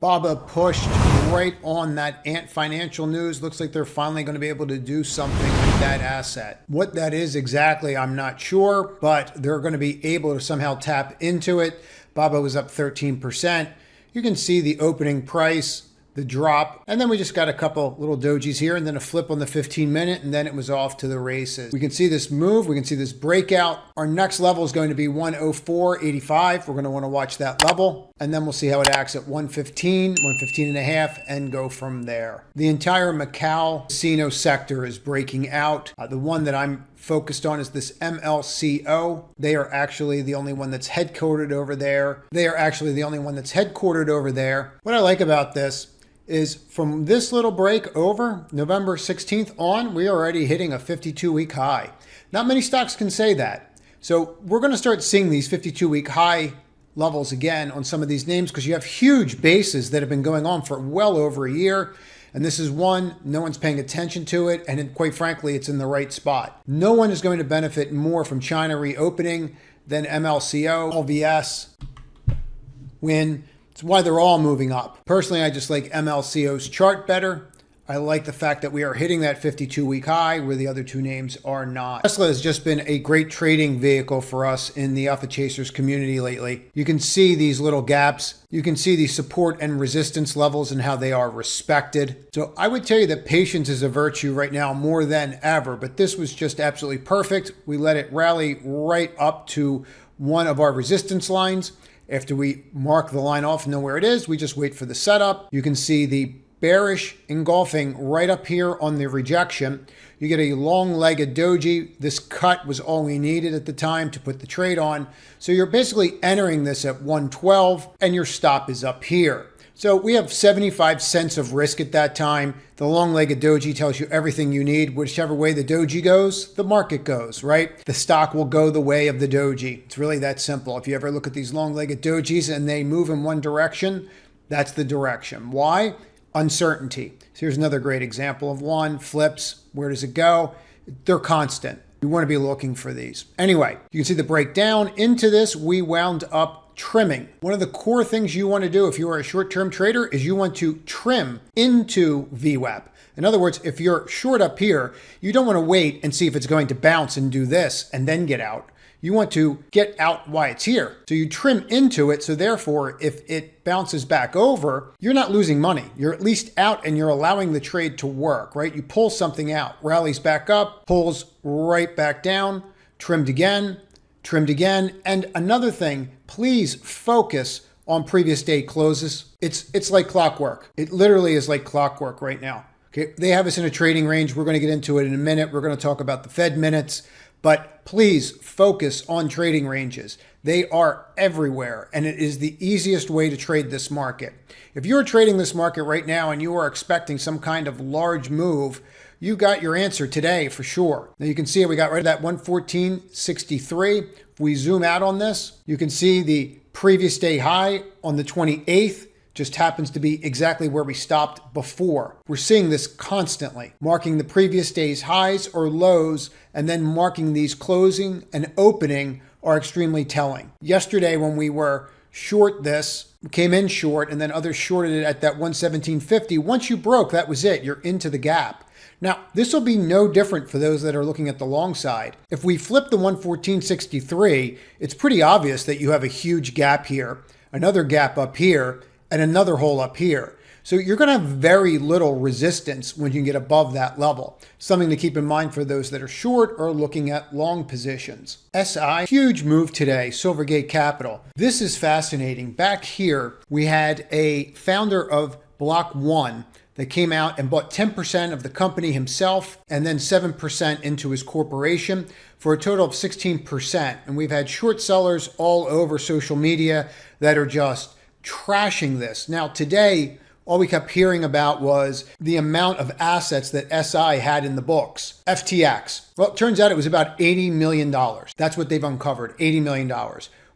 Baba pushed right on that Ant Financial news. Looks like they're finally going to be able to do something with that asset. What that is exactly, I'm not sure, but they're going to be able to somehow tap into it. Baba was up 13%. You can see the opening price, the drop, and then we just got a couple little dojis here and then a flip on the 15-minute, and then it was off to the races. We can see this move. We can see this breakout. Our next level is going to be 104.85. We're going to want to watch that level, and then we'll see how it acts at 115, 115 and a half, and go from there. The entire Macau casino sector is breaking out. The one that I'm focused on is this MLCO. They are actually the only one that's headquartered over there. What I like about this is from this little break over November 16th on, we are already hitting a 52-week high. Not many stocks can say that. So we're going to start seeing these 52-week high levels again on some of these names because you have huge bases that have been going on for well over a year. And this is one, no one's paying attention to it. And quite frankly, it's in the right spot. No one is going to benefit more from China reopening than MLCO, LVS, WYNN. It's why they're all moving up. Personally, I just like MLCO's chart better. I like the fact that we are hitting that 52-week high where the other two names are not. Tesla has just been a great trading vehicle for us in the Alpha Chasers community lately. You can see these little gaps. You can see the support and resistance levels and how they are respected. So I would tell you that patience is a virtue right now more than ever, but this was just absolutely perfect. We let it rally right up to one of our resistance lines. After we mark the line off and know where it is, we just wait for the setup. You can see the bearish engulfing right up here on the rejection. You get a long-legged doji. This cut was all we needed at the time to put the trade on. So you're basically entering this at 112 and your stop is up here. So we have 75 cents of risk at that time. The long-legged doji tells you everything you need. Whichever way the doji goes, the market goes, right? The stock will go the way of the doji. It's really that simple. If you ever look at these long-legged dojis and they move in one direction, that's the direction. Why? Uncertainty. So here's another great example of one. Flips. Where does it go? They're constant. You want to be looking for these. Anyway, you can see the breakdown. Into this, we wound up trimming. One of the core things you want to do if you are a short-term trader is you want to trim into VWAP. In other words, if you're short up here, you don't want to wait and see if it's going to bounce and do this and then get out. You want to get out while it's here. So you trim into it. So therefore, if it bounces back over, you're not losing money. You're at least out and you're allowing the trade to work, right? You pull something out, rallies back up, pulls right back down, trimmed again. And another thing, please focus on previous day closes. It's like clockwork. It literally is like clockwork right now. Okay, they have us in a trading range. We're going to get into it in a minute. We're going to talk about the Fed minutes. But please focus on trading ranges. They are everywhere, and it is the easiest way to trade this market. If you're trading this market right now and you are expecting some kind of large move, you got your answer today for sure. Now you can see we got right at that 114.63. If we zoom out on this, you can see the previous day high on the 28th. Just happens to be exactly where we stopped before. We're seeing this constantly, marking the previous day's highs or lows, and then marking these closing and opening are extremely telling. Yesterday when we were short this, came in short, and then others shorted it at that 117.50. Once you broke, that was it. You're into the gap. Now, this will be no different for those that are looking at the long side. If we flip the 114.63, it's pretty obvious that you have a huge gap here, another gap up here, and another hole up here. So you're going to have very little resistance when you get above that level. Something to keep in mind for those that are short or looking at long positions. SI, huge move today, Silvergate Capital. This is fascinating. Back here, we had a founder of Block 1 that came out and bought 10% of the company himself and then 7% into his corporation for a total of 16%. And we've had short sellers all over social media that are just trashing this. Now today, all we kept hearing about was the amount of assets that SI had in the books. FTX. Well, it turns out it was about $80 million. That's what they've uncovered, $80 million,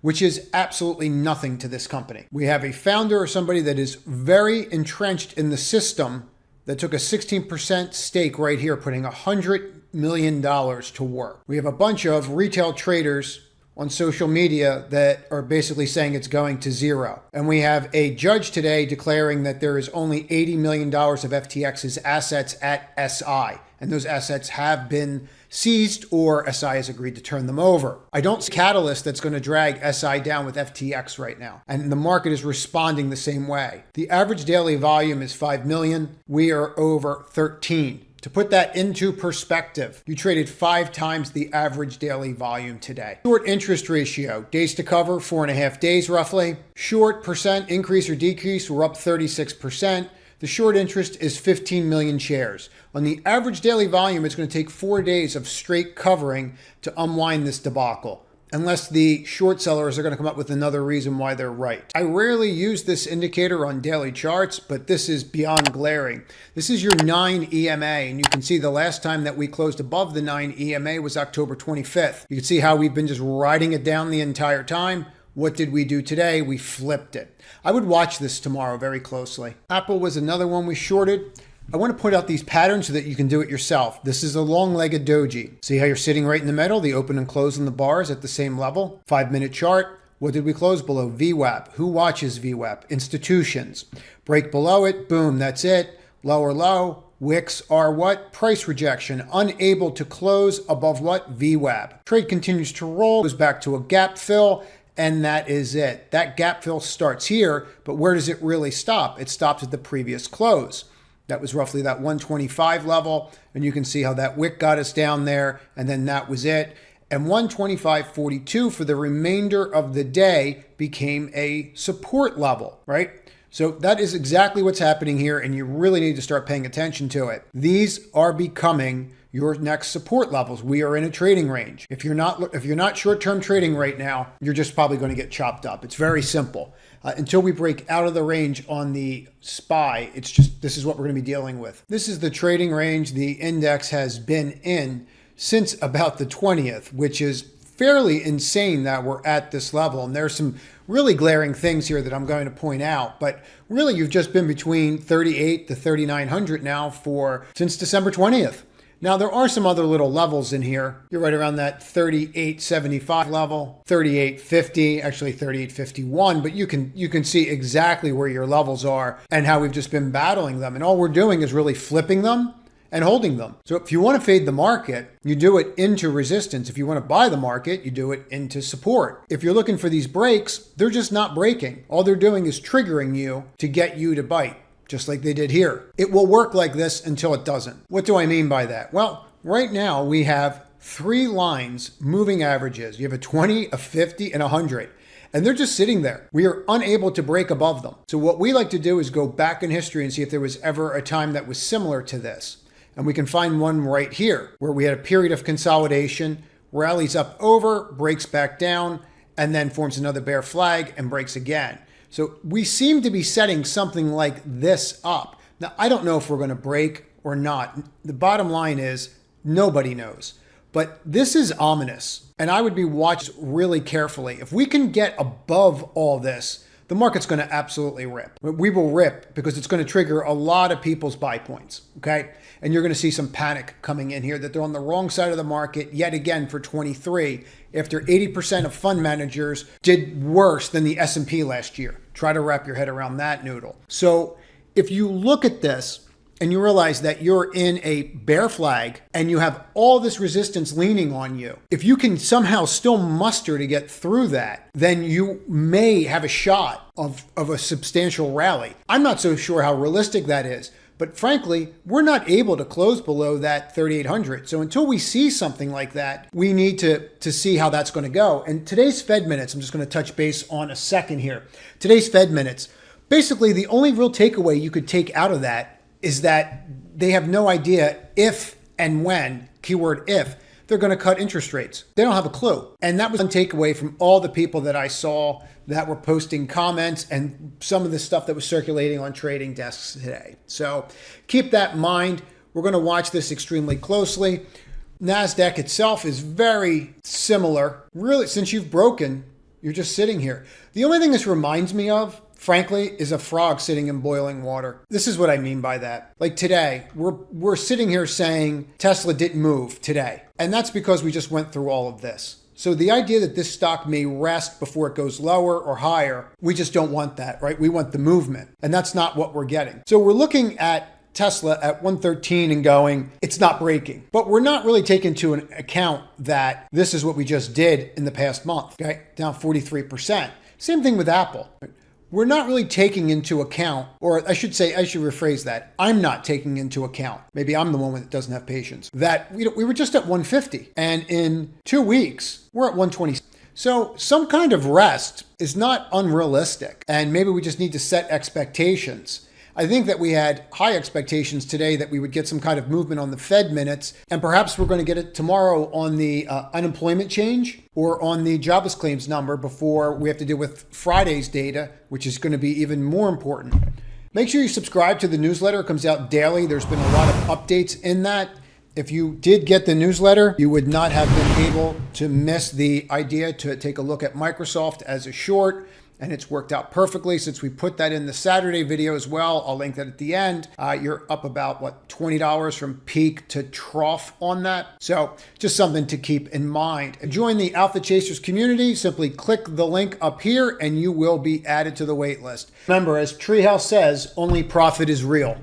which is absolutely nothing to this company. We have a founder or somebody that is very entrenched in the system that took a 16% stake right here, putting $100 million to work. We have a bunch of retail traders on social media that are basically saying it's going to zero. And we have a judge today declaring that there is only $80 million of FTX's assets at SI. And those assets have been seized, or SI has agreed to turn them over. I don't see a catalyst that's going to drag SI down with FTX right now. And the market is responding the same way. The average daily volume is 5 million. We are over 13. To put that into perspective, you traded 5 times the average daily volume today. Short interest ratio, days to cover, 4.5 days roughly. Short percent increase or decrease, we're up 36%. The short interest is 15 million shares. On the average daily volume, it's going to take 4 days of straight covering to unwind this debacle, unless the short sellers are going to come up with another reason why they're right. I rarely use this indicator on daily charts, but this is beyond glaring. This is your 9 EMA, and you can see the last time that we closed above the 9 EMA was October 25th. You can see how we've been just riding it down the entire time. What did we do today? We flipped it. I would watch this tomorrow very closely. Apple was another one we shorted. I want to point out these patterns so that you can do it yourself. This is a long-legged doji. See how you're sitting right in the middle? The open and close on the bars at the same level. 5-minute chart. What did we close below? VWAP. Who watches VWAP? Institutions. Break below it. Boom. That's it. Lower low. Wicks are what? Price rejection. Unable to close above what? VWAP. Trade continues to roll. Goes back to a gap fill. And that is it. That gap fill starts here, but where does it really stop? It stops at the previous close. That was roughly that 125 level, and you can see how that wick got us down there, and then that was it. And 125.42 for the remainder of the day became a support level, right? So that is exactly what's happening here, and you really need to start paying attention to it. These are becoming your next support levels. We are in a trading range. If you're not short-term trading right now, you're just probably going to get chopped up. It's very simple. Until we break out of the range on the SPY, this is what we're going to be dealing with. This is the trading range the index has been in since about the 20th, which is fairly insane that we're at this level. And there's some really glaring things here that I'm going to point out, but really you've just been between 38 to 3,900 now since December 20th. Now, there are some other little levels in here. You're right around that 38.75 level, 38.50, actually 38.51, but you can see exactly where your levels are and how we've just been battling them. And all we're doing is really flipping them and holding them. So if you want to fade the market, you do it into resistance. If you want to buy the market, you do it into support. If you're looking for these breaks, they're just not breaking. All they're doing is triggering you to get you to bite, just like they did here. It will work like this until it doesn't. What do I mean by that? Well, right now we have 3 lines, moving averages. You have a 20, a 50, and a 100. And they're just sitting there. We are unable to break above them. So what we like to do is go back in history and see if there was ever a time that was similar to this. And we can find one right here where we had a period of consolidation, rallies up over, breaks back down, and then forms another bear flag and breaks again. So we seem to be setting something like this up. Now, I don't know if we're going to break or not. The bottom line is nobody knows. But this is ominous, and I would be watched really carefully. If we can get above all this, the market's going to absolutely rip. We will rip because it's going to trigger a lot of people's buy points, okay? And you're going to see some panic coming in here that they're on the wrong side of the market yet again for 23 after 80% of fund managers did worse than the S&P last year. Try to wrap your head around that noodle. So if you look at this and you realize that you're in a bear flag and you have all this resistance leaning on you, if you can somehow still muster to get through that, then you may have a shot of a substantial rally. I'm not so sure how realistic that is. But frankly, we're not able to close below that 3,800. So until we see something like that, we need to see how that's going to go. And today's Fed minutes, I'm just going to touch base on a second here. Today's Fed minutes, basically the only real takeaway you could take out of that is that they have no idea if and when, keyword if, they're going to cut interest rates. They don't have a clue. And that was one takeaway from all the people that I saw that were posting comments and some of the stuff that was circulating on trading desks today. So keep that in mind. We're going to watch this extremely closely. NASDAQ itself is very similar. Really, since you've broken, you're just sitting here. The only thing this reminds me of, frankly, is a frog sitting in boiling water. This is what I mean by that. Like today, we're sitting here saying Tesla didn't move today. And that's because we just went through all of this. So the idea that this stock may rest before it goes lower or higher, we just don't want that, right? We want the movement, and that's not what we're getting. So we're looking at Tesla at 113 and going, it's not breaking. But we're not really taking into account that this is what we just did in the past month, okay? Down 43%. Same thing with Apple. We're not really taking into account, or I should rephrase that. I'm not taking into account. Maybe I'm the one that doesn't have patience. That we were just at 150, and in 2 weeks, we're at 120. So some kind of rest is not unrealistic, and maybe we just need to set expectations. I think that we had high expectations today that we would get some kind of movement on the Fed minutes, and perhaps we're going to get it tomorrow on the unemployment change or on the jobless claims number before we have to deal with Friday's data, which is going to be even more important. Make sure you subscribe to the newsletter. It comes out daily. There's been a lot of updates in that. If you did get the newsletter, you would not have been able to miss the idea to take a look at Microsoft as a short. And it's worked out perfectly since we put that in the Saturday video as well. I'll link that at the end. You're up about, $20 from peak to trough on that. So just something to keep in mind. Join the Alpha Chasers community. Simply click the link up here and you will be added to the wait list. Remember, as Treehouse says, only profit is real.